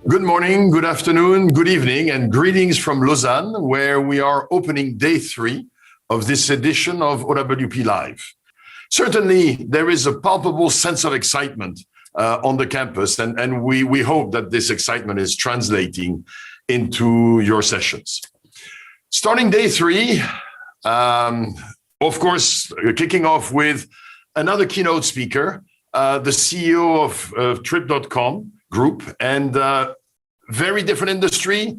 Good morning, good afternoon, good evening, and greetings from Lausanne, where we are opening day 3 of this edition of OWPliVe. Certainly, there is a palpable sense of excitement on the campus, and we hope that this excitement is translating into your sessions. Starting day 3, of course, kicking off with another keynote speaker, the CEO of Tripcom Group, and very different industry,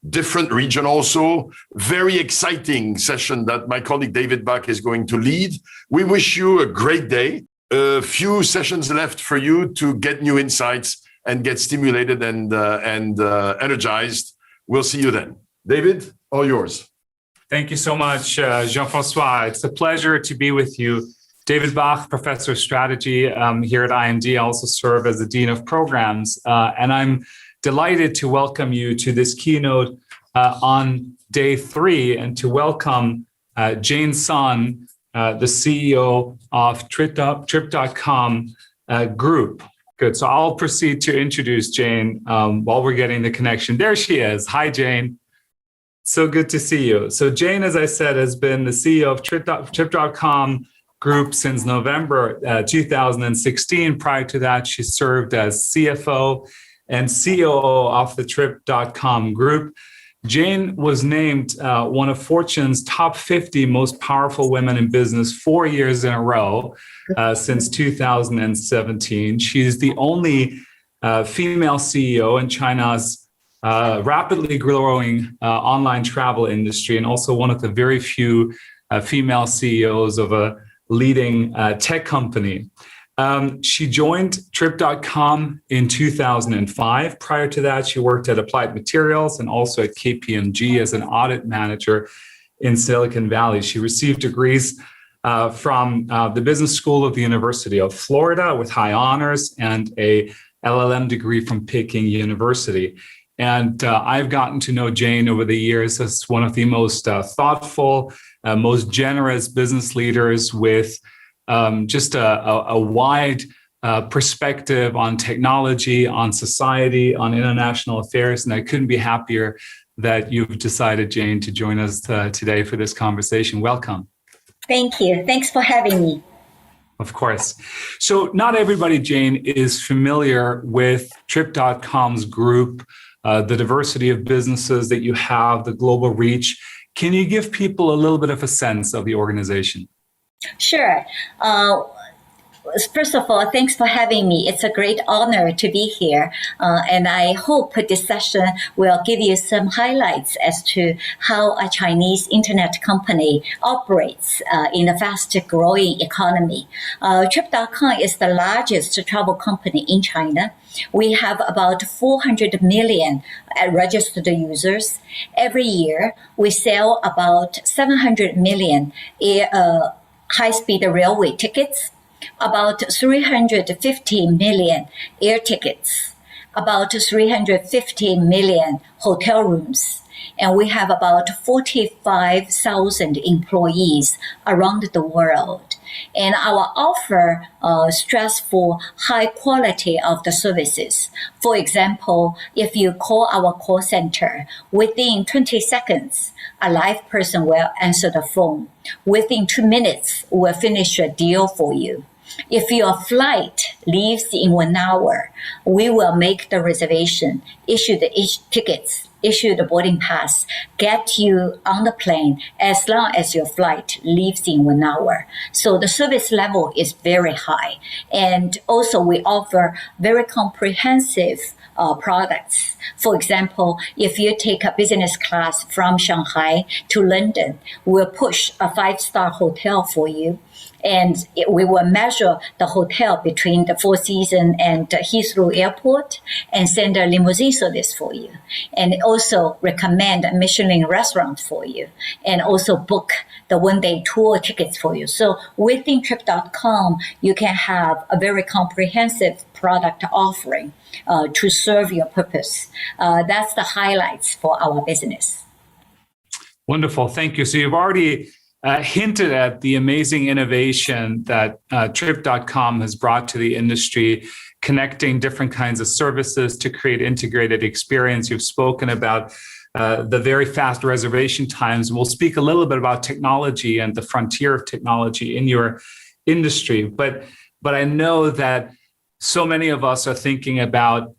different region also, very exciting session that my colleague David Bach is going to lead. We wish you a great day. A few sessions left for you to get new insights and get stimulated and energized. We'll see you then. David, all yours. Thank you so much, Jean-François. It's a pleasure to be with you. David Bach, Professor of Strategy here at IMD. I also serve as the Dean of Programs, and I'm delighted to welcome you to this keynote on day 3 and to welcome Jane Sun, the CEO of Tripcom Group. Good, so I'll proceed to introduce Jane while we're getting the connection. There she is. Hi, Jane. So good to see you. So Jane, as I said, has been the CEO of Tripcom Group since November 2016. Prior to that, she served as CFO and COO of the Tripcom Group. Jane was named one of Fortune's top 50 most powerful women in business 4 years in a row since 2017. She's the only female CEO in China's rapidly growing online travel industry, and also one of the very few female CEOs of a leading tech company. She joined Tripcom in 2005. Prior to that, she worked at Applied Materials and also at KPMG as an audit manager in Silicon Valley. She received degrees from the Business School of the University of Florida with high honors and a LLM degree from Peking University. And I've gotten to know Jane over the years as one of the most thoughtful, most generous business leaders with just a wide perspective on technology, on society, on international affairs. And I couldn't be happier that you've decided, Jane, to join us today for this conversation. Welcome. Thank you. Thanks for having me. Of course. So not everybody, Jane, is familiar with Tripcom's group, the diversity of businesses that you have, the global reach. Can you give people a little bit of a sense of the organization? Sure. First of all, thanks for having me. It's a great honor to be here. And I hope this session will give you some highlights as to how a Chinese internet company operates in a fast-growing economy. Trip.com is the largest travel company in China. We have about 400 million registered users. Every year, we sell about 700 million high-speed railway tickets, about 350 million air tickets, about 350 million hotel rooms, and we have about 45,000 employees around the world. And our offer stress for high quality of the services. For example, if you call our call center, within 20 seconds, a live person will answer the phone. Within 2 minutes, we'll finish a deal for you. If your flight leaves in 1 hour, we will make the reservation, issue the tickets, issue the boarding pass, get you on the plane as long as your flight leaves in 1 hour. So the service level is very high. And also we offer very comprehensive products. For example, if you take a business class from Shanghai to London, we'll push a 5-star hotel for you. And we will measure the hotel between the Four Seasons and Heathrow Airport and send a limousine service for you. And also recommend a Michelin restaurant for you. And also book the one-day tour tickets for you. So within Trip.com, you can have a very comprehensive product offering to serve your purpose. That's the highlights for our business. Wonderful. Thank you. So you've already hinted at the amazing innovation that Trip.com has brought to the industry, connecting different kinds of services to create integrated experience. You've spoken about the very fast reservation times. We'll speak a little bit about technology and the frontier of technology in your industry. But I know that so many of us are thinking about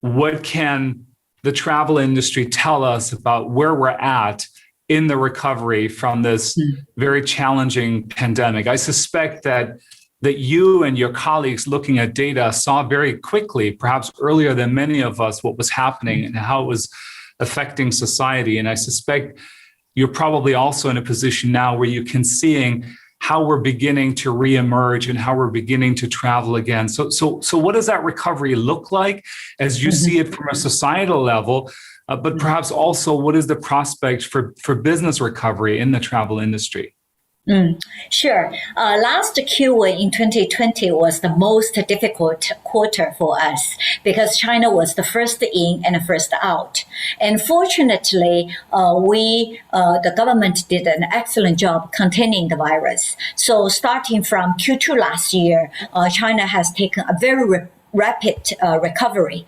what can the travel industry tell us about where we're at in the recovery from this very challenging pandemic. I suspect that you and your colleagues looking at data saw very quickly, perhaps earlier than many of us, what was happening and how it was affecting society. And I suspect you're probably also in a position now where you can seeing how we're beginning to reemerge and how we're beginning to travel again. So what does that recovery look like as you see it from a societal level? But perhaps also, what is the prospect for business recovery in the travel industry? Sure. Last Q1 in 2020 was the most difficult quarter for us because China was the first in and the first out. And fortunately, the government did an excellent job containing the virus. So starting from Q2 last year, China has taken a very rapid recovery.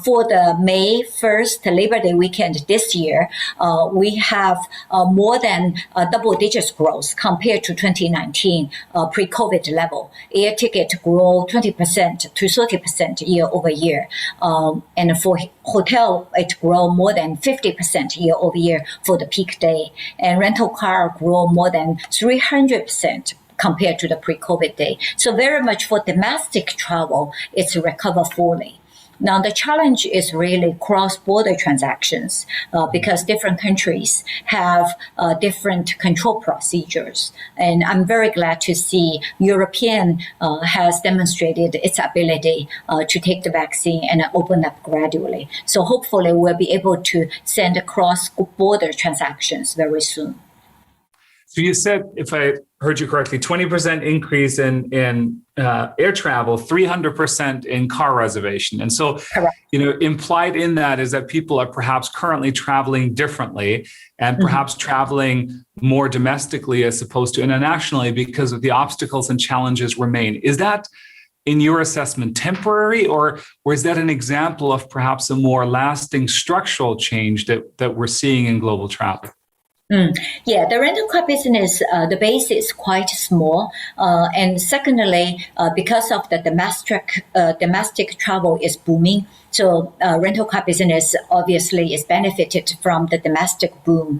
For the May 1st Labor Day weekend this year, we have more than double-digit growth compared to 2019 pre-COVID level. Air ticket grew 20% to 30% year over year. And for hotel, it grew more than 50% year over year for the peak day. And rental car grew more than 300% compared to the pre-COVID day. So very much for domestic travel, it's recovered fully. Now, the challenge is really cross-border transactions because different countries have different control procedures. And I'm very glad to see European has demonstrated its ability to take the vaccine and open up gradually. So hopefully we'll be able to send cross-border transactions very soon. So you said, if I heard you correctly, 20% increase in air travel, 300% in car reservation. And so, implied in that is that people are perhaps currently traveling differently and perhaps traveling more domestically as opposed to internationally because of the obstacles and challenges remain. Is that, in your assessment, temporary, or is that an example of perhaps a more lasting structural change that we're seeing in global travel? Yeah, the rental car business, the base is quite small. And secondly, because of the domestic travel is booming, so rental car business obviously is benefited from the domestic boom.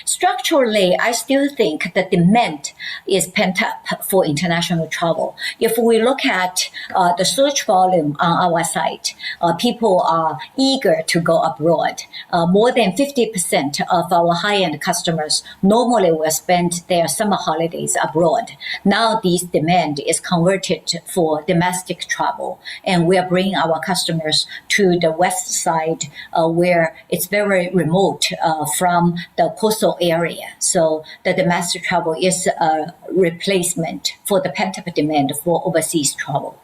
Structurally, I still think the demand is pent up for international travel. If we look at the search volume on our site, people are eager to go abroad. More than 50% of our high-end customers normally will spend their summer holidays abroad. Now this demand is converted for domestic travel, and we are bringing our customers to the west side where it's very remote from the coastal area. So the domestic travel is a replacement for the pent-up demand for overseas travel.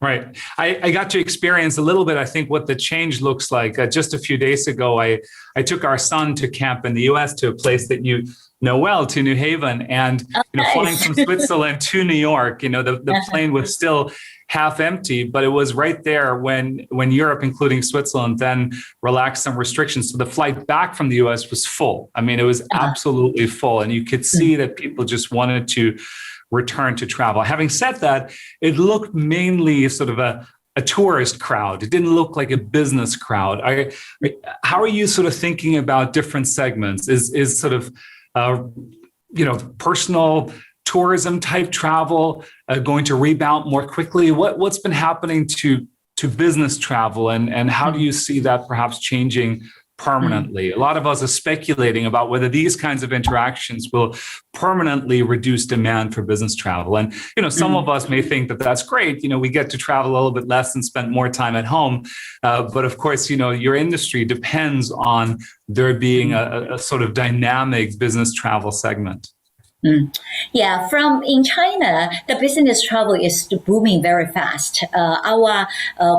Right. I got to experience a little bit, I think, what the change looks like. Just a few days ago, I took our son to camp in the U.S. to a place that you know well, to New Haven. And flying from Switzerland to New York, the plane was still half empty, but it was right there when Europe, including Switzerland, then relaxed some restrictions. So the flight back from the U.S. was full. I mean, it was absolutely full. And you could see that people just wanted to return to travel. Having said that, it looked mainly sort of a tourist crowd. It didn't look like a business crowd. How are you sort of thinking about different segments? Is sort of, personal tourism type travel going to rebound more quickly? What's been happening to business travel, and how do you see that perhaps changing permanently? A lot of us are speculating about whether these kinds of interactions will permanently reduce demand for business travel. And, some of us may think that that's great. We get to travel a little bit less and spend more time at home. But of course, your industry depends on there being a sort of dynamic business travel segment. Yeah, from in China, the business travel is booming very fast. Our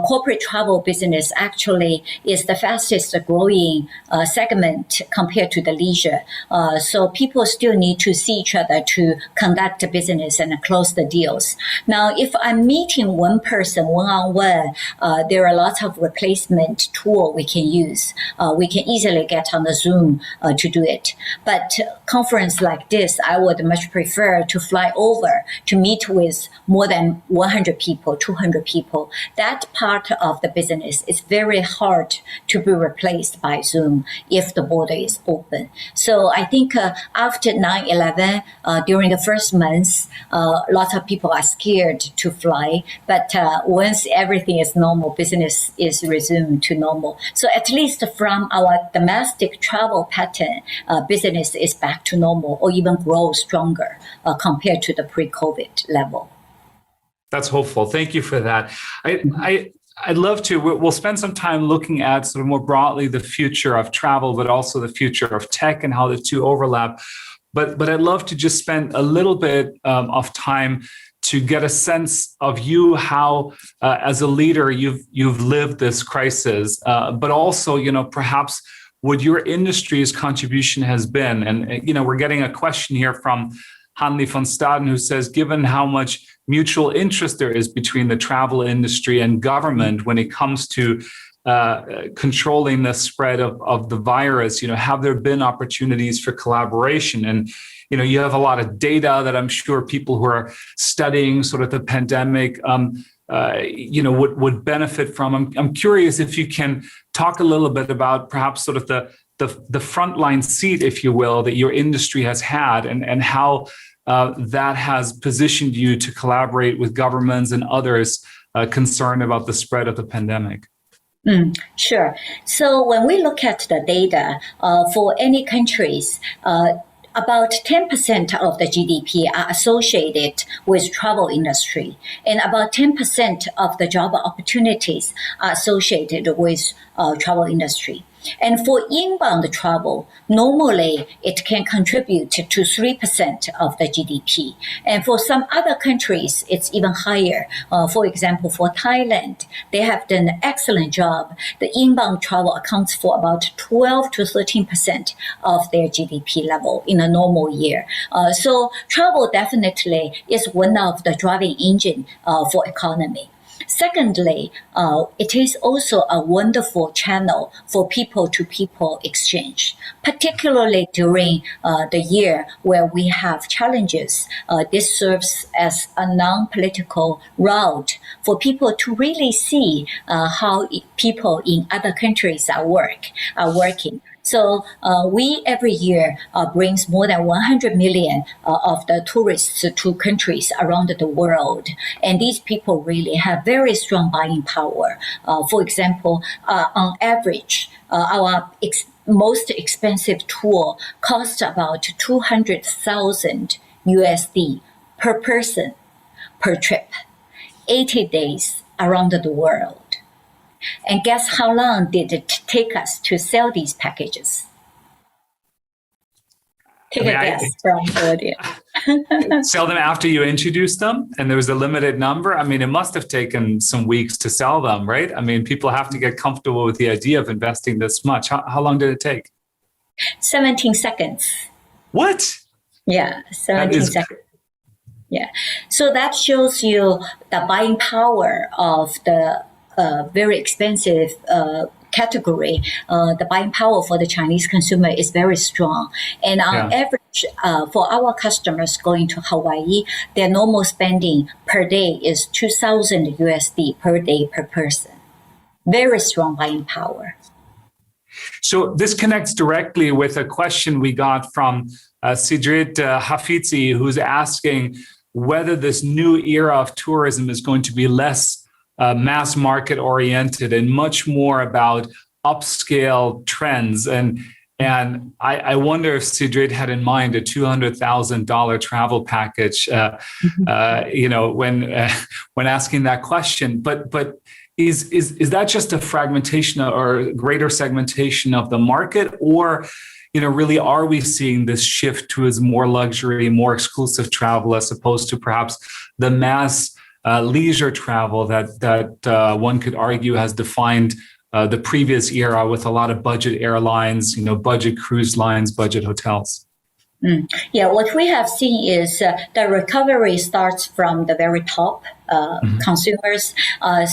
corporate travel business actually is the fastest growing segment compared to the leisure. So people still need to see each other to conduct the business and close the deals. Now, if I'm meeting one person one-on-one, there are lots of replacement tool we can use. We can easily get on the Zoom to do it. But conference like this, I would much prefer to fly over to meet with more than 100 people, 200 people. That part of the business is very hard to be replaced by Zoom if the border is open. So I think after 9/11, during the first months, lots of people are scared to fly. But once everything is normal, business is resumed to normal. So at least from our domestic travel pattern, business is back to normal or even grow stronger compared to the pre-COVID level. That's hopeful. Thank you for that. I'd love to, we'll spend some time looking at sort of more broadly the future of travel, but also the future of tech and how the two overlap. But I'd love to just spend a little bit of time to get a sense of you, how as a leader you've lived this crisis, but also, perhaps what your industry's contribution has been. And, we're getting a question here from Hanli von Staden, who says, given how much mutual interest there is between the travel industry and government when it comes to controlling the spread of the virus, have there been opportunities for collaboration? And, you have a lot of data that I'm sure people who are studying sort of the pandemic, would benefit from. I'm curious if you can talk a little bit about perhaps sort of the frontline seat, if you will, that your industry has had and how that has positioned you to collaborate with governments and others concerned about the spread of the pandemic. Sure. So when we look at the data for any countries, about 10% of the GDP are associated with travel industry, and about 10% of the job opportunities are associated with travel industry. And for inbound travel, normally it can contribute to 3% of the GDP. And for some other countries, it's even higher. For example, for Thailand, they have done an excellent job. The inbound travel accounts for about 12 to 13% of their GDP level in a normal year. So travel definitely is one of the driving engine for economy. Secondly, it is also a wonderful channel for people-to-people exchange, particularly during the year where we have challenges. This serves as a non-political route for people to really see how people in other countries are working. So we every year brings more than 100 million of the tourists to countries around the world. And these people really have very strong buying power. For example, on average, our most expensive tour costs about 200,000 USD per person per trip, 80 days around the world. And guess how long did it take us to sell these packages? Take a guess from the audience. Sell them after you introduced them and there was a limited number? I mean, it must have taken some weeks to sell them, right? I mean, people have to get comfortable with the idea of investing this much. How long did it take? 17 seconds. What? Yeah, 17 seconds. Yeah. So that shows you the buying power of the very expensive category. The buying power for the Chinese consumer is very strong. And on average, for our customers going to Hawaii, their normal spending per day is 2,000 USD per day per person. Very strong buying power. So this connects directly with a question we got from Sidrit Hafizi, who's asking whether this new era of tourism is going to be less mass market oriented and much more about upscale trends. And I wonder if Sidrit had in mind a $200,000 travel package, when asking that question. But is that just a fragmentation or greater segmentation of the market, or really are we seeing this shift towards more luxury, more exclusive travel as opposed to perhaps the mass leisure travel that one could argue has defined the previous era with a lot of budget airlines, budget cruise lines, budget hotels? Yeah, what we have seen is the recovery starts from the very top consumers.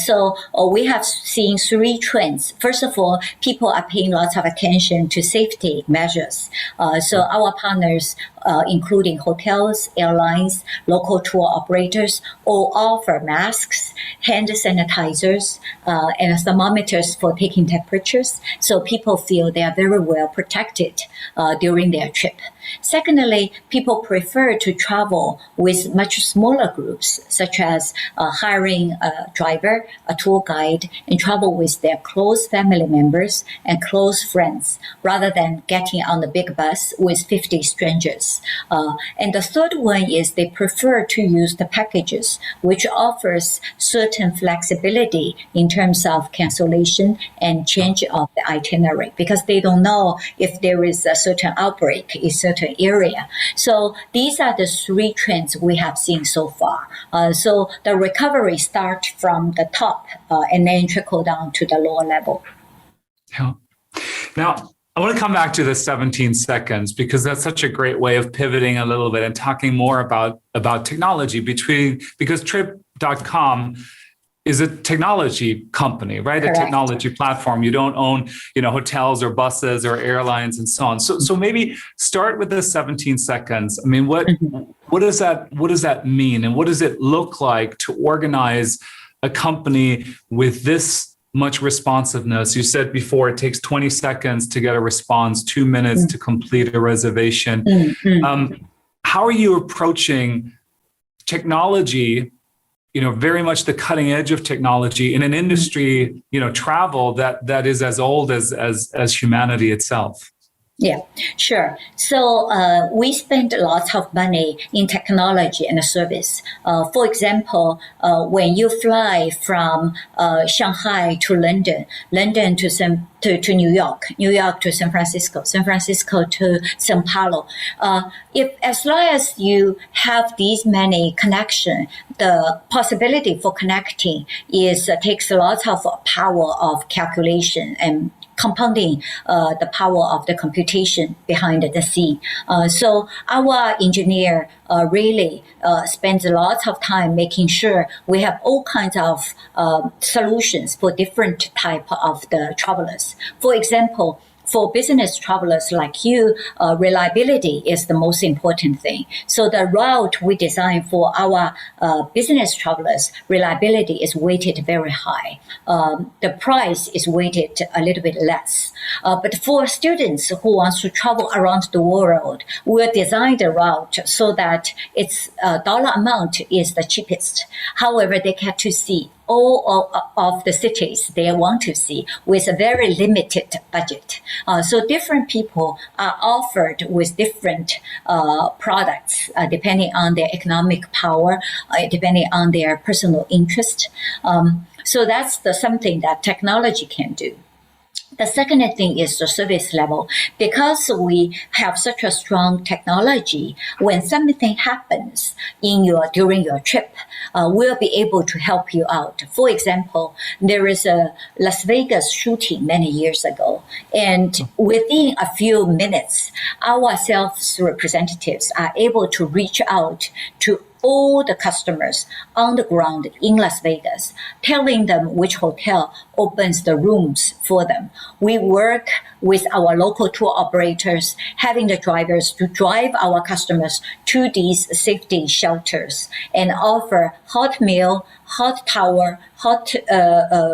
So we have seen three trends. First of all, people are paying lots of attention to safety measures. So our partners, including hotels, airlines, local tour operators, all offer masks, hand sanitizers, and thermometers for taking temperatures. So people feel they are very well protected during their trip. Secondly, people prefer to travel with much smaller groups, such as hiring a driver, a tour guide, and travel with their close family members and close friends, rather than getting on the big bus with 50 strangers. And the third one is they prefer to use the packages, which offers certain flexibility in terms of cancellation and change of the itinerary, because they don't know if there is a certain outbreak in certain area. So these are the three trends we have seen so far. So the recovery starts from the top and then trickle down to the lower level. Yeah. Now, I want to come back to the 17 seconds because that's such a great way of pivoting a little bit and talking more about technology because Trip.com is a technology company, right? Correct. A technology platform. You don't own, hotels or buses or airlines and so on. So maybe start with the 17 seconds. I mean, what does that mean? And what does it look like to organize a company with this much responsiveness? You said before it takes 20 seconds to get a response, 2 minutes to complete a reservation. How are you approaching technology, very much the cutting edge of technology in an industry, travel that is as old as humanity itself? Yeah, sure. So we spend lots of money in technology and service. For example, when you fly from Shanghai to London, London to New York, New York to San Francisco, San Francisco to Sao Paulo, as long as you have these many connections, the possibility for connecting takes a lot of power of calculation and compounding the power of the computation behind the scene. So our engineer really spends a lot of time making sure we have all kinds of solutions for different type of the travelers. For example, for business travelers like you, reliability is the most important thing. So the route we design for our business travelers, reliability is weighted very high. The price is weighted a little bit less. But for students who want to travel around the world, we'll design the route so that its dollar amount is the cheapest. However, they get to see all of the cities they want to see with a very limited budget. So different people are offered with different products depending on their economic power, depending on their personal interest. So that's something that technology can do. The second thing is the service level. Because we have such a strong technology, when something happens during your trip, we'll be able to help you out. For example, there is a Las Vegas shooting many years ago, and within a few minutes, our sales representatives are able to reach out to all the customers on the ground in Las Vegas, telling them which hotel opens the rooms for them. We work with our local tour operators, having the drivers to drive our customers to these safety shelters and offer hot meal, hot towel, hot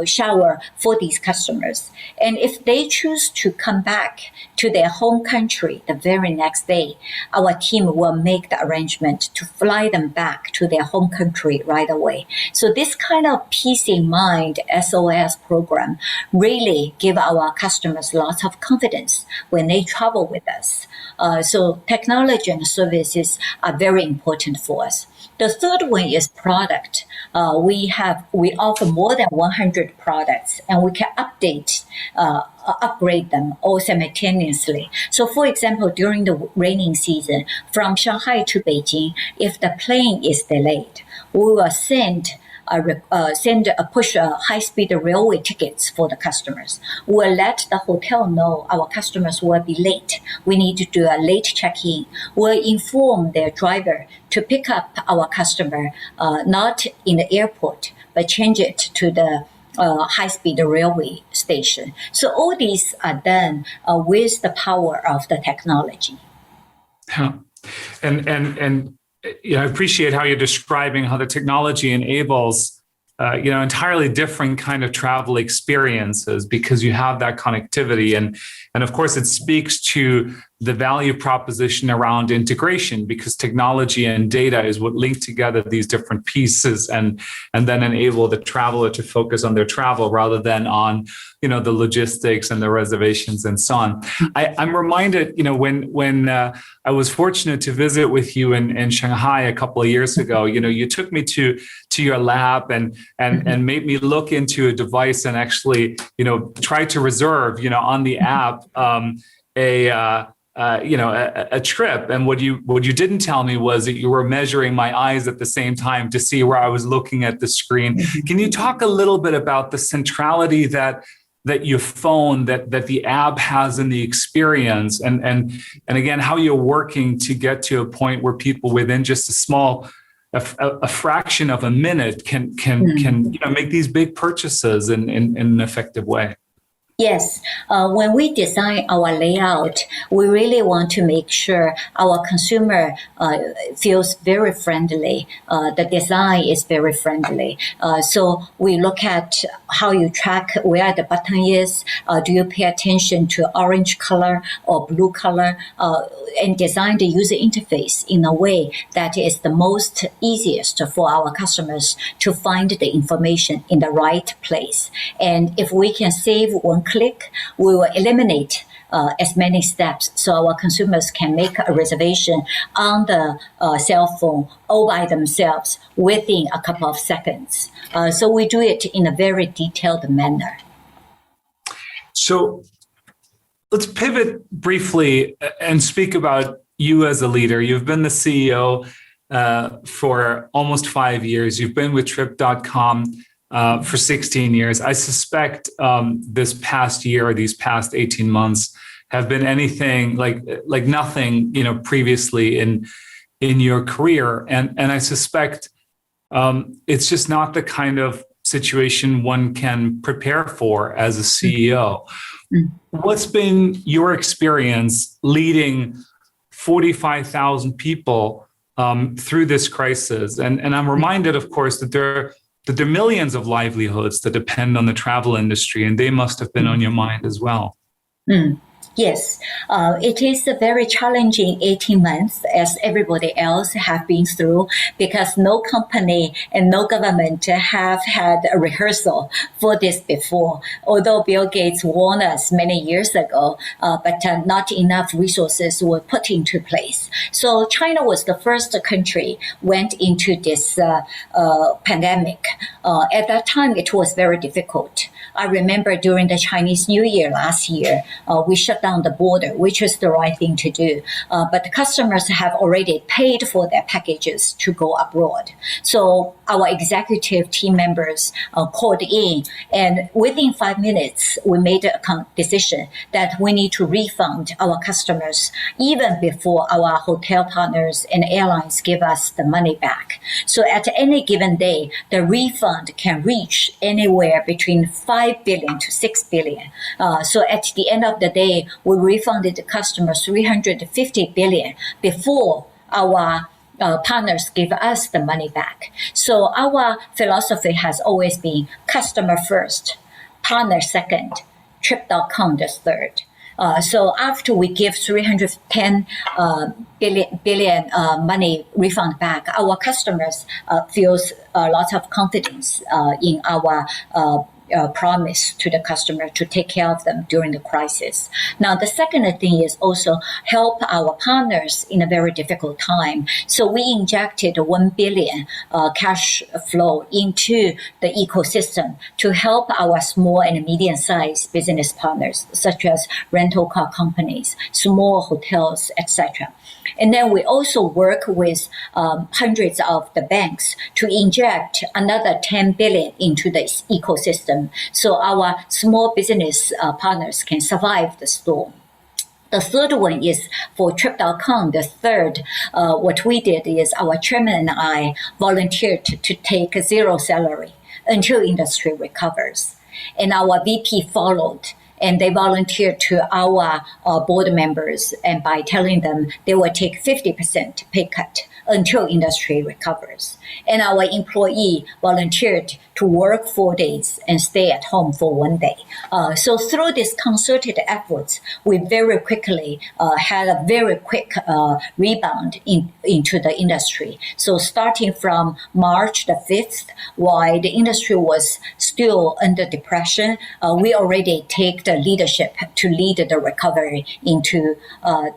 shower for these customers. And if they choose to come back to their home country the very next day, our team will make the arrangement to fly them back to their home country right away. So this kind of peace in mind SOS program really give our customers lots of confidence when they travel with us. So technology and services are very important for us. The third one is product. We offer more than 100 products, and we can update upgrade them all simultaneously. So, for example, during the raining season, from Shanghai to Beijing, if the plane is delayed, we will push high-speed railway tickets for the customers. We'll let the hotel know our customers will be late. We need to do a late check-in. We'll inform their driver to pick up our customer, not in the airport, but change it to the high-speed railway station. So all these are done with the power of the technology. Yeah. And I appreciate how you're describing how the technology enables entirely different kind of travel experiences because you have that connectivity. And of course, it speaks to the value proposition around integration because technology and data is what link together these different pieces and then enable the traveler to focus on their travel rather than on, the logistics and the reservations and so on. I'm reminded, when I was fortunate to visit with you in Shanghai a couple of years ago, you took me to your lab and made me look into a device and actually, try to reserve, on the app, a trip. And what you didn't tell me was that you were measuring my eyes at the same time to see where I was looking at the screen. Can you talk a little bit about the centrality that your phone, that the app has in the experience, and again, how you're working to get to a point where people within just a fraction of a minute can make these big purchases in an effective way? Yes, when we design our layout, we really want to make sure our consumer feels very friendly. The design is very friendly. So we look at how you track where the button is. Do you pay attention to orange color or blue color? And design the user interface in a way that is the most easiest for our customers to find the information in the right place. And if we can save one click, we will eliminate as many steps so our consumers can make a reservation on the cell phone all by themselves within a couple of seconds. So we do it in a very detailed manner. So let's pivot briefly and speak about you as a leader. You've been the CEO for almost 5 years. You've been with Trip.com for 16 years. I suspect this past year or these past 18 months have been anything like nothing, previously in your career. And I suspect it's just not the kind of situation one can prepare for as a CEO. What's been your experience leading 45,000 people through this crisis? And I'm reminded, of course, that there are millions of livelihoods that depend on the travel industry, and they must have been on your mind as well. Yes, it is a very challenging 18 months as everybody else have been through because no company and no government have had a rehearsal for this before. Although Bill Gates warned us many years ago, but not enough resources were put into place. So China was the first country went into this pandemic. At that time, it was very difficult. I remember during the Chinese New Year last year, we shut down the border, which is the right thing to do. But the customers have already paid for their packages to go abroad. So our executive team members called in, and within 5 minutes, we made a decision that we need to refund our customers even before our hotel partners and airlines give us the money back. So at any given day, the refund can reach anywhere between 5 billion to 6 billion. So at the end of the day, we refunded the customers 350 billion before our partners give us the money back. So our philosophy has always been customer first, partner second, Trip.com the third. So after we give 310 billion money refund back, our customers feels a lot of confidence in our promise to the customer to take care of them during the crisis. Now, the second thing is also help our partners in a very difficult time. So we injected 1 billion cash flow into the ecosystem to help our small and medium-sized business partners, such as rental car companies, small hotels, etc. And then we also work with hundreds of the banks to inject another 10 billion into this ecosystem so our small business partners can survive the storm. The third one is for Trip.com. The third, what we did is our chairman and I volunteered to take zero salary until industry recovers. And our VP followed. And they volunteered to our board members, and by telling them they will take 50% pay cut until industry recovers. And our employee volunteered to work 4 days and stay at home for 1 day. So through this concerted efforts, we very quickly had a very quick rebound into the industry. So starting from March the 5th, while the industry was still under depression, we already take the leadership to lead the recovery into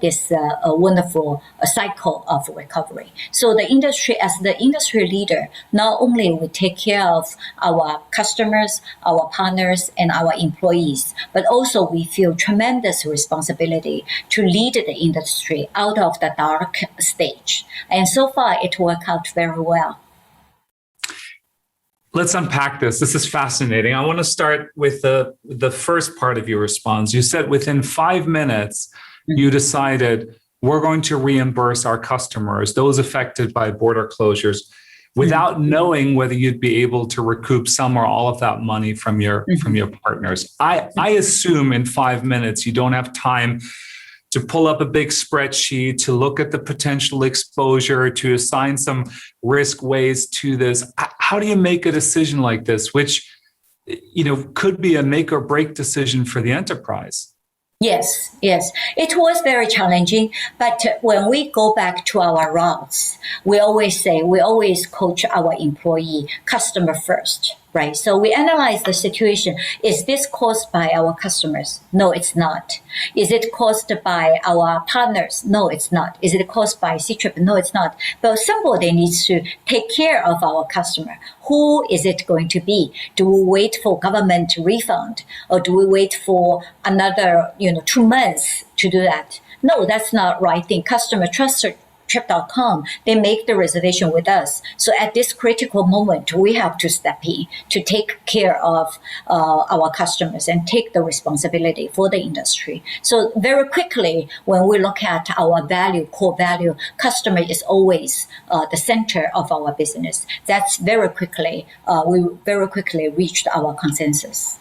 this wonderful cycle of recovery. So the industry, as the industry leader, not only we take care of our customers, our partners, and our employees, but also we feel tremendous responsibility to lead the industry out of the dark stage. And so far, it worked out very well. Let's unpack this. This is fascinating. I want to start with the first part of your response. You said within 5 minutes, you decided we're going to reimburse our customers, those affected by border closures, without knowing whether you'd be able to recoup some or all of that money from your partners. I assume in 5 minutes you don't have time to pull up a big spreadsheet, to look at the potential exposure, to assign some risk weights to this. How do you make a decision like this, which could be a make or break decision for the enterprise? Yes. It was very challenging, but when we go back to our roots, we always coach our employee, customer first, right? So we analyze the situation. Is this caused by our customers? No, it's not. Is it caused by our partners? No, it's not. Is it caused by C-Trip? No, it's not. But somebody needs to take care of our customer. Who is it going to be? Do we wait for government refund, or do we wait for another 2 months to do that? No, that's not right thing. Customer trust Trip.com, they make the reservation with us. So at this critical moment, we have to step in to take care of our customers and take the responsibility for the industry. So very quickly, when we look at our value, core value, customer is always the center of our business. That's very quickly, we very quickly reached our consensus.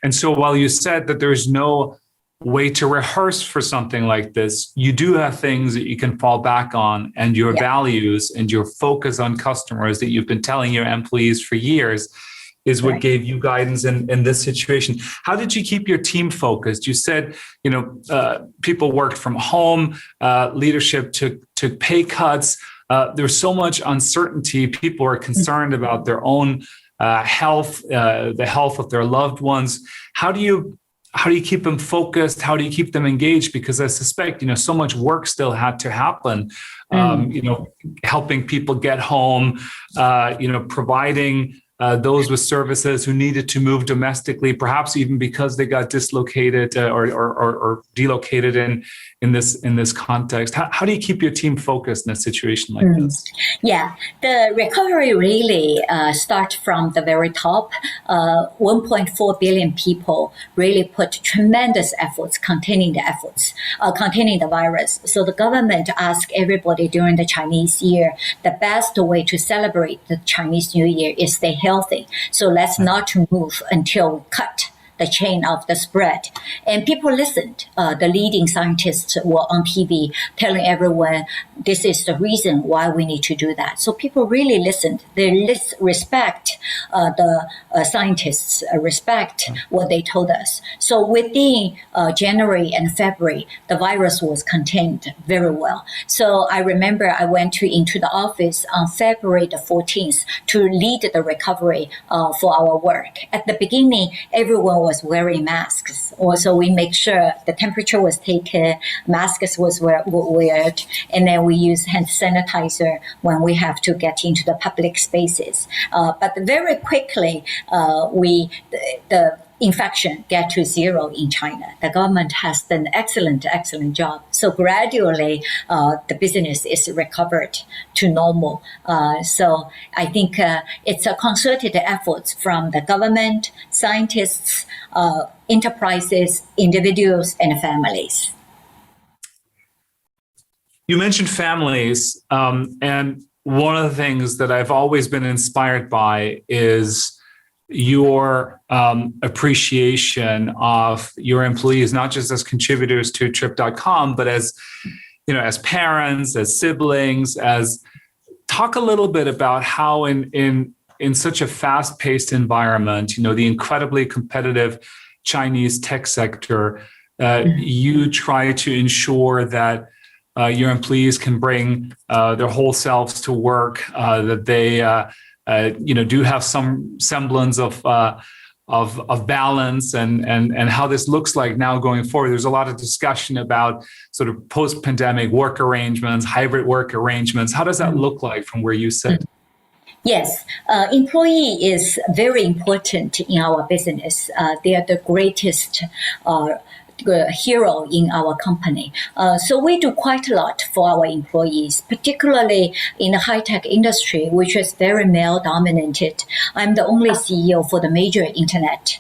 And so while you said that there's no way to rehearse for something like this, you do have things that you can fall back on, and your values and your focus on customers that you've been telling your employees for years is what gave you guidance in this situation. How did you keep your team focused? You said, people worked from home, leadership took pay cuts. There's so much uncertainty. People are concerned about their own health, the health of their loved ones. How do you keep them focused? How do you keep them engaged? Because I suspect, so much work still had to happen, helping people get home, providing those with services who needed to move domestically, perhaps even because they got dislocated or delocated in this context. How do you keep your team focused in a situation like this? Yeah, the recovery really starts from the very top. 1.4 billion people really put tremendous efforts containing the virus. So the government asked everybody during the Chinese year, the best way to celebrate the Chinese New Year is stay healthy. So let's not move until we cut the chain of the spread. And people listened. The leading scientists were on TV telling everyone this is the reason why we need to do that. So people really listened. They respect the scientists respect what they told us. So within January and February, the virus was contained very well. So I remember I went into the office on February the 14th to lead the recovery for our work. At the beginning, everyone was wearing masks. Also, we make sure the temperature was taken, masks was wear, and then we use hand sanitizer when we have to get into the public spaces. But very quickly, the infection get to zero in China. The government has done excellent job. So gradually, the business is recovered to normal. So I think it's a concerted effort from the government, scientists, enterprises, individuals, and families. You mentioned families, and one of the things that I've always been inspired by is your appreciation of your employees, not just as contributors to Trip.com, but as, you know, as parents, as siblings. As talk a little bit about how in such a fast-paced environment, you know, the incredibly competitive Chinese tech sector, you try to ensure that your employees can bring their whole selves to work, that they do have some semblance of balance, and how this looks like now going forward. There's a lot of discussion about sort of post-pandemic work arrangements, hybrid work arrangements. How does that look like from where you sit? Yes, employee is very important in our business. They are the greatest hero in our company. So we do quite a lot for our employees, particularly in the high-tech industry, which is very male-dominated. I'm the only CEO for the major internet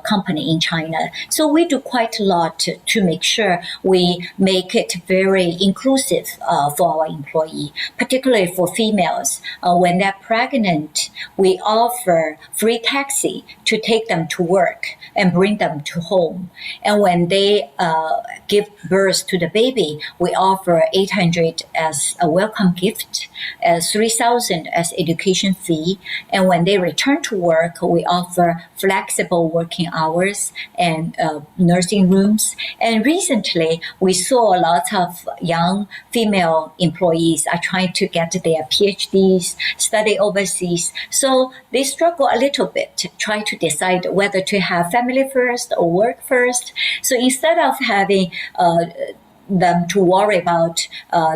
company in China. So we do quite a lot to make sure we make it very inclusive for our employee, particularly for females. When they're pregnant, we offer free taxi to take them to work and bring them to home. And when they give birth to the baby, we offer 800 as a welcome gift, 3,000 as education fee. And when they return to work, we offer flexible working hours and nursing rooms. And recently, we saw a lot of young female employees are trying to get their PhDs, study overseas. So they struggle a little bit, try to decide whether to have family first or work first. So instead of having them to worry about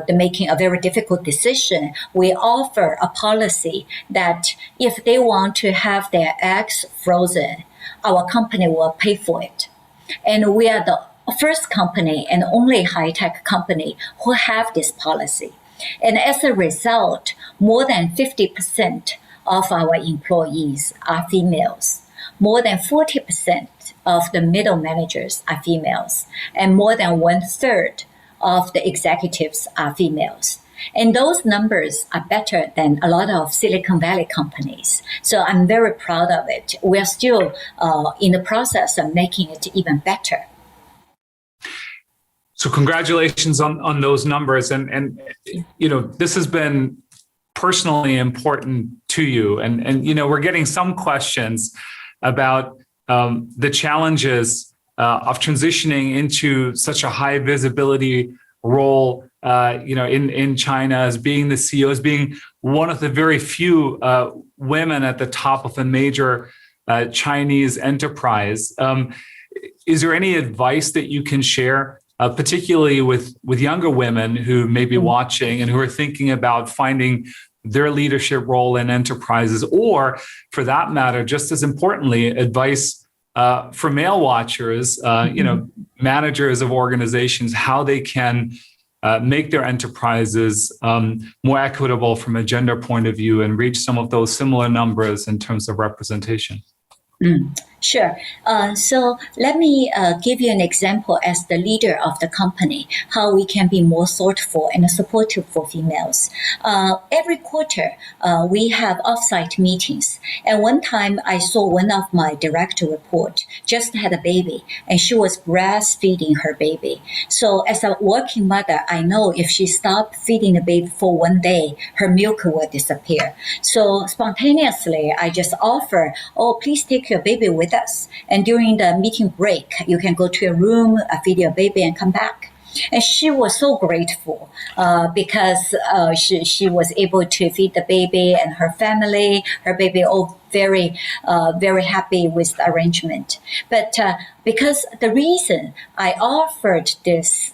making a very difficult decision, we offer a policy that if they want to have their eggs frozen, our company will pay for it. And we are the first company and only high-tech company who have this policy. And as a result, more than 50% of our employees are females. More than 40% of the middle managers are females, and more than 1/3 of the executives are females. And those numbers are better than a lot of Silicon Valley companies. So I'm very proud of it. We're still in the process of making it even better. So congratulations on those numbers. And you know, this has been personally important to you. And you know, we're getting some questions about the challenges of transitioning into such a high visibility role, in China, as being the CEO, as being one of the very few women at the top of a major Chinese enterprise. Is there any advice that you can share, particularly with younger women who may be watching and who are thinking about finding their leadership role in enterprises, or for that matter, just as importantly, advice for male watchers, managers of organizations, how they can make their enterprises more equitable from a gender point of view and reach some of those similar numbers in terms of representation? Sure. So let me give you an example as the leader of the company, how we can be more thoughtful and supportive for females. Every quarter, we have offsite meetings. And one time I saw one of my direct report just had a baby and she was breastfeeding her baby. So as a working mother, I know if she stopped feeding the baby for one day, her milk will disappear. So spontaneously, I just offer, oh, please take your baby with us. And during the meeting break, you can go to your room, feed your baby, and come back. And she was so grateful because she was able to feed the baby and her family, her baby, all very, very happy with the arrangement. But because the reason I offered this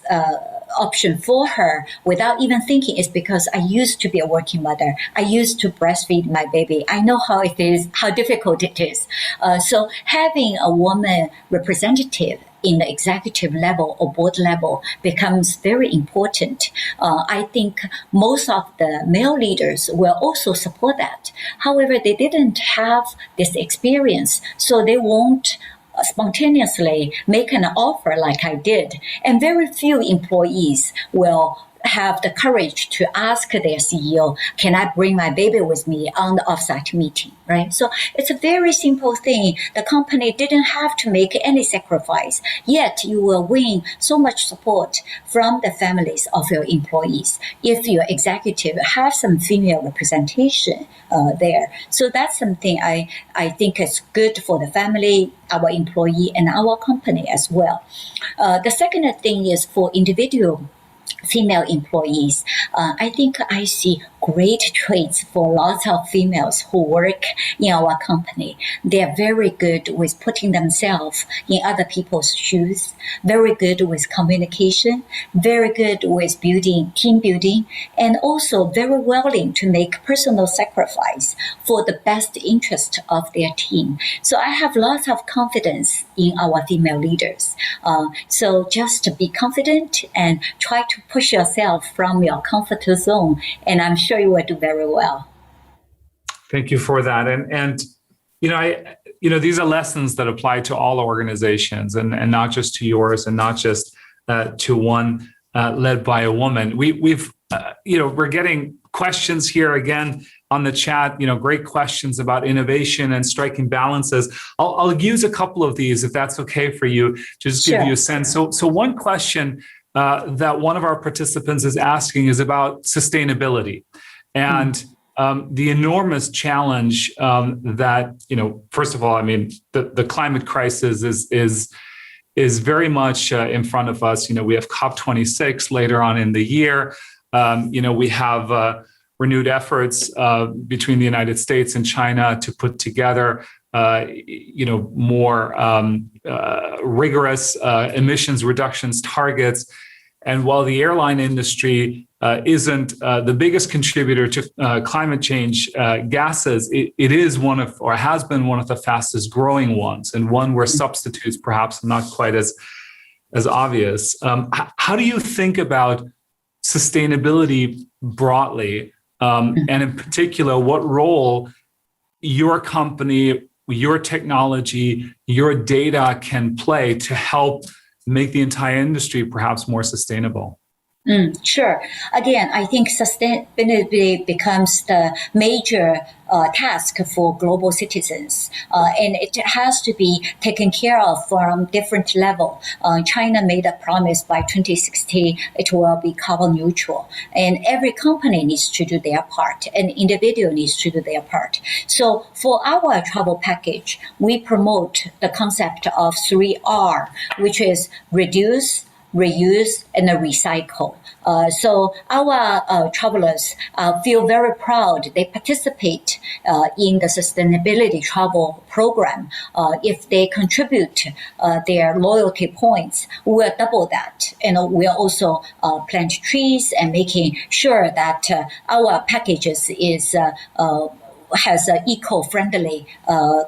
option for her without even thinking is because I used to be a working mother. I used to breastfeed my baby. I know how it is, how difficult it is. So having a woman representative in the executive level or board level becomes very important. I think most of the male leaders will also support that. However, they didn't have this experience, so they won't spontaneously make an offer like I did. And very few employees will have the courage to ask their CEO, can I bring my baby with me on the offsite meeting, right? So it's a very simple thing. The company didn't have to make any sacrifice, yet you will win so much support from the families of your employees if your executive have some female representation there. So that's something I think is good for the family, our employee, and our company as well. The second thing is for individual female employees. I think I see great traits for lots of females who work in our company. They are very good with putting themselves in other people's shoes, very good with communication, very good with team building, and also very willing to make personal sacrifice for the best interest of their team. So I have lots of confidence in our female leaders. So just be confident and try to push yourself from your comfort zone, and I'm sure you will do very well. Thank you for that. And these are lessons that apply to all organizations, and not just to yours, and not just to one led by a woman. We're getting questions here again on the chat. Great questions about innovation and striking balances. I'll use a couple of these if that's okay for you, just give you a sense. So one question that one of our participants is asking is about sustainability and the enormous challenge that, first of all, I mean, the climate crisis is very much in front of us. We have COP26 later on in the year. We have renewed efforts between the United States and China to put together more rigorous emissions reductions targets. And while the airline industry isn't the biggest contributor to climate change gases, it is one of, or has been one of the fastest growing ones, and one where substitutes perhaps not quite as obvious. How do you think about sustainability broadly, and in particular, what role your company, your technology, your data can play to help make the entire industry perhaps more sustainable? Sure. Again, I think sustainability becomes the major task for global citizens, and it has to be taken care of from different level. China made a promise by 2060 it will be carbon neutral, and every company needs to do their part, and individual needs to do their part. So for our travel package, we promote the concept of 3R, which is reduce, reuse, and recycle. So our travelers feel very proud. They participate in the sustainability travel program. If they contribute their loyalty points, we'll double that. And we'll also plant trees and making sure that our packages is has an eco-friendly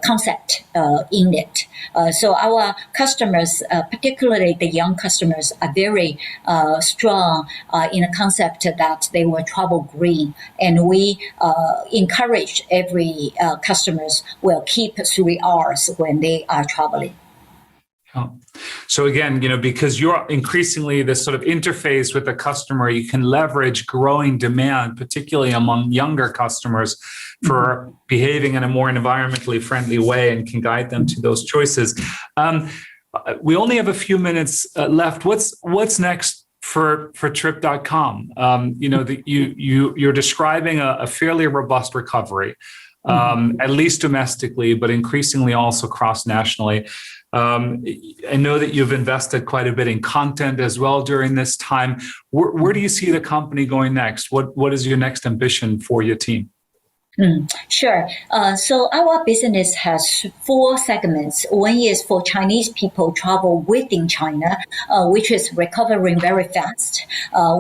concept in it. So our customers, particularly the young customers, are very strong in a concept that they will travel green. And we encourage every customers will keep 3 R's when they are traveling. So again, because you're increasingly this sort of interface with the customer, you can leverage growing demand, particularly among younger customers, for behaving in a more environmentally friendly way, and can guide them to those choices. We only have a few minutes left. What's next for Trip.com? You're describing a fairly robust recovery, at least domestically, but increasingly also cross-nationally. I know that you've invested quite a bit in content as well during this time. Where do you see the company going next? What is your next ambition for your team? Sure. So our business has 4 segments. One is for Chinese people travel within China, which is recovering very fast.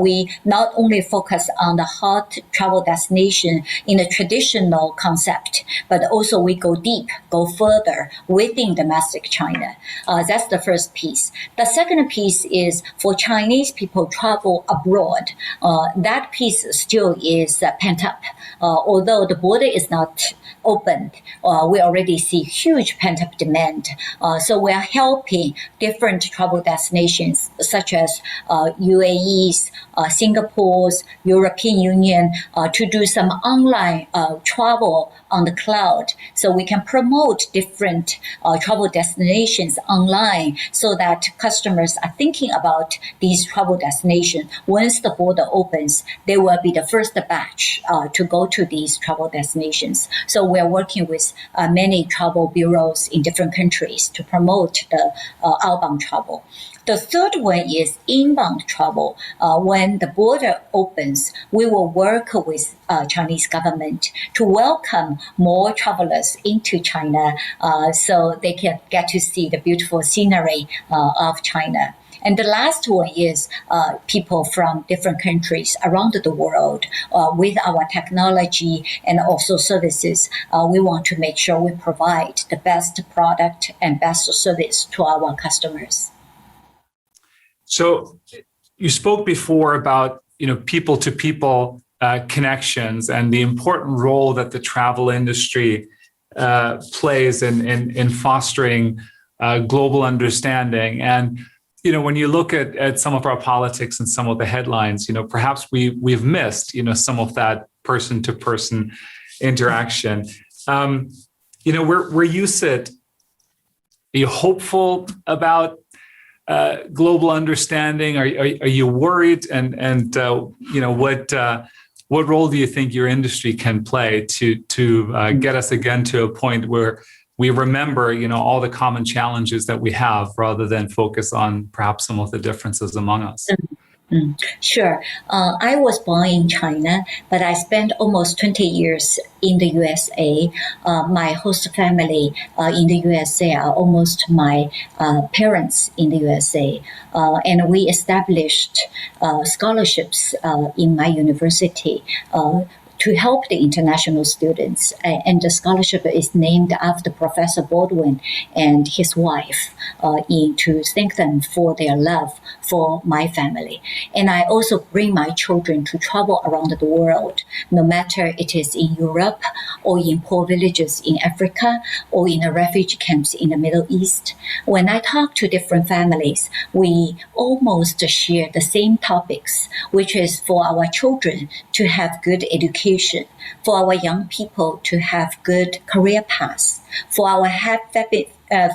We not only focus on the hot travel destination in a traditional concept, but also we go deep, go further within domestic China. That's the first piece. The second piece is for Chinese people travel abroad. That piece still is pent up, although the border is not opened. We already see huge pent-up demand. So we are helping different travel destinations such as UAE's, Singapore's, European Union to do some online travel on the cloud. So we can promote different travel destinations online so that customers are thinking about these travel destinations. Once the border opens, they will be the first batch to go to these travel destinations. So we are working with many travel bureaus in different countries to promote the outbound travel. The third one is inbound travel. When the border opens, we will work with Chinese government to welcome more travelers into China so they can get to see the beautiful scenery of China. And the last one is people from different countries around the world with our technology and also services. We want to make sure we provide the best product and best service to our customers. So you spoke before about people-to-people connections and the important role that the travel industry plays in fostering global understanding. And when you look at some of our politics and some of the headlines, perhaps we've missed some of that person-to-person interaction. Where you sit, are you hopeful about global understanding? Are you worried? And what role do you think your industry can play to get us again to a point where we remember all the common challenges that we have, rather than focus on perhaps some of the differences among us? Sure. I was born in China, but I spent almost 20 years in the USA. My host family in the USA are almost my parents in the USA. And we established scholarships in my university to help the international students. And the scholarship is named after Professor Baldwin and his wife to thank them for their love for my family. And I also bring my children to travel around the world, no matter it is in Europe or in poor villages in Africa or in the refugee camps in the Middle East. When I talk to different families, we almost share the same topics, which is for our children to have good education, for our young people to have good career paths, for our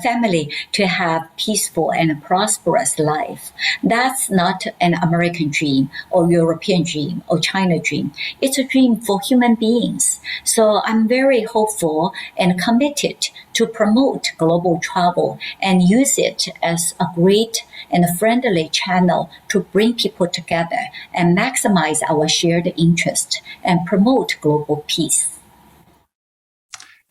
family to have peaceful and prosperous life. That's not an American dream or European dream or China dream. It's a dream for human beings. So I'm very hopeful and committed to promote global travel and use it as a great and a friendly channel to bring people together and maximize our shared interest and promote global peace.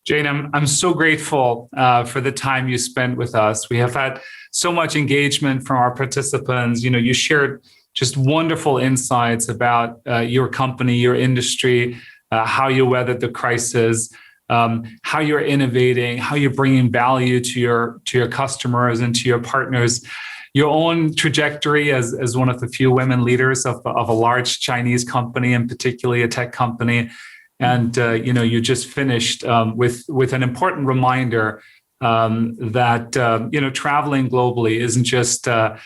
Jane, I'm so grateful for the time you spent with us. We have had so much engagement from our participants. You shared just wonderful insights about your company, your industry, how you weathered the crisis. how you're innovating, how you're bringing value to your customers and to your partners, your own trajectory as one of the few women leaders of a large Chinese company, and particularly a tech company. And you just finished with an important reminder that traveling globally isn't just a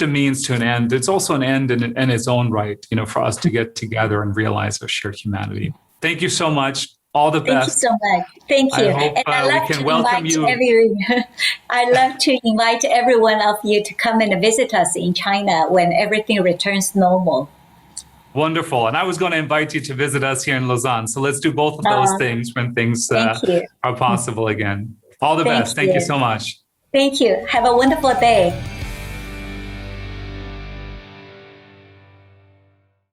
means to an end. It's also an end in its own right, for us to get together and realize our shared humanity. Thank you so much. All the best. Thank you so much. Thank you. I hope and I love we can to welcome invite you. I love to invite every one of you to come and visit us in China when everything returns normal. Wonderful. And I was going to invite you to visit us here in Lausanne. So let's do both of those things when things are possible again. All the best. Thank you so much. Thank you. Have a wonderful day.